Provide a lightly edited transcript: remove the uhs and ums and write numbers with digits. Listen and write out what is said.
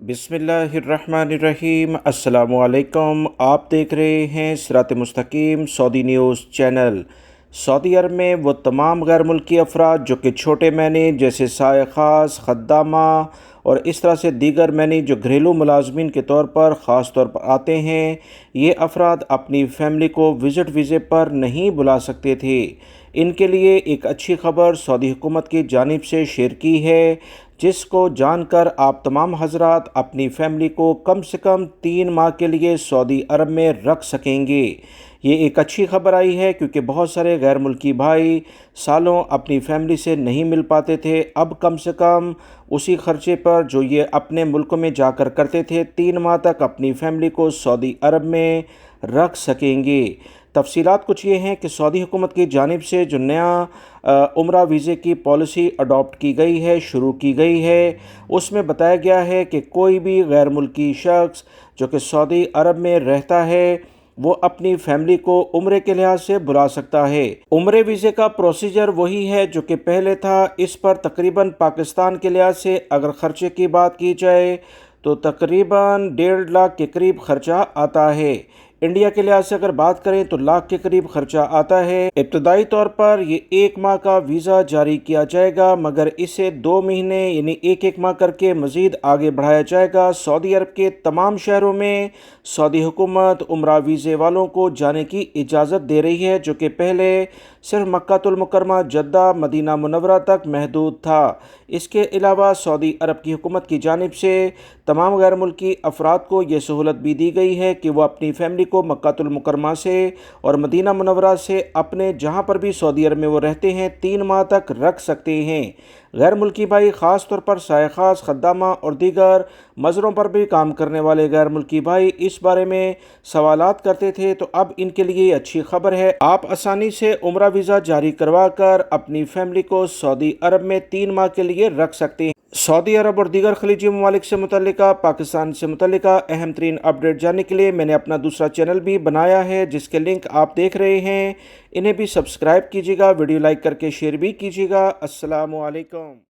बिस्मिल्लाहिर्रहमानिर्रहीम। अस्सलामु अलैकुम। आप देख रहे हैं सिरात मुस्तकीम सऊदी न्यूज़ चैनल। सऊदी अरब में वो तमाम गैर मुल्की अफराद जो कि छोटे मैने जैसे साय ख़ास, ख़द्दामा और इस तरह से दीगर मैने जो घरेलू मुलाजमीन के तौर पर ख़ास तौर पर आते हैं, ये अफराद अपनी फ़ैमिली को विज़िट वीज़े पर नहीं बुला सकते थे। इनके लिए एक अच्छी खबर सऊदी हुकूमत की जानिब से शेयर की है, जिसको जानकर आप तमाम हजरात अपनी फ़ैमिली को कम से कम 3 माह के लिए सऊदी अरब में रख सकेंगे। ये एक अच्छी खबर आई है क्योंकि बहुत सारे गैर मुल्की भाई सालों अपनी फ़ैमिली से नहीं मिल पाते थे। अब कम से कम उसी ख़र्चे पर जो ये अपने मुल्क में जाकर करते थे, 3 माह तक अपनी फ़ैमिली को सऊदी अरब में रख सकेंगे। तफसीलात कुछ ये हैं कि सऊदी हुकूमत की जानिब से जो नया उम्रा वीज़े की पॉलिसी अडॉप्ट की गई है, शुरू की गई है, उसमें बताया गया है कि कोई भी गैर मुल्की शख्स जो कि सऊदी अरब में रहता है, वो अपनी फ़ैमिली को उम्रे के लिहाज से बुला सकता है। उम्रे वीज़े का प्रोसीजर वही है जो कि पहले था। इस पर तकरीबन पाकिस्तान के लिहाज से अगर ख़र्चे की बात की जाए तो तकरीबन 1.5 लाख के करीब ख़र्चा आता है। इंडिया के लिहाज से अगर बात करें तो लाख के करीब खर्चा आता है। इब्तदाई तौर पर ये 1 माह का वीज़ा जारी किया जाएगा, मगर इसे 2 महीने यानी एक माह करके मज़ीद आगे बढ़ाया जाएगा। सऊदी अरब के तमाम शहरों में सऊदी हुकूमत उम्रा वीज़े वालों को जाने की इजाज़त दे रही है, जो कि पहले सिर्फ मक्कातुल मुकर्रमा, जद्दा, मदीना मुनव्वरा तक महदूद था। इसके अलावा सऊदी अरब की हुकूमत की जानिब से तमाम गैर मुल्की अफराद को ये सहूलत भी दी गई है कि वो अपनी फ़ैमिली को मक्कातुल मुकर्रमा से और मदीना मुनव्वरा से अपने जहाँ पर भी सऊदी अरब में वो रहते हैं 3 माह तक रख सकते हैं। गैर मुल्की भाई ख़ास तौर पर साय ख़ास, ख़द्दामा और दीगर मज़रों पर भी काम करने वाले गैर मुल्की भाई इस बारे में सवालात करते थे, तो अब इनके लिए अच्छी खबर है। आप आसानी से उम्रा वीज़ा जारी करवा कर अपनी फ़ैमिली को सऊदी अरब में 3 माह के लिए रख सकते हैं। सऊदी अरब और दीगर खलीजी ममालिक से मुतल्लिका, पाकिस्तान से मुतल्लिका अहम तरीन अपडेट जानने के लिए मैंने अपना दूसरा चैनल भी बनाया है, जिसके लिंक आप देख रहे हैं। इन्हें भी सब्सक्राइब कीजिएगा, वीडियो लाइक करके शेयर भी कीजिएगा। अस्सलामु अलैकुम।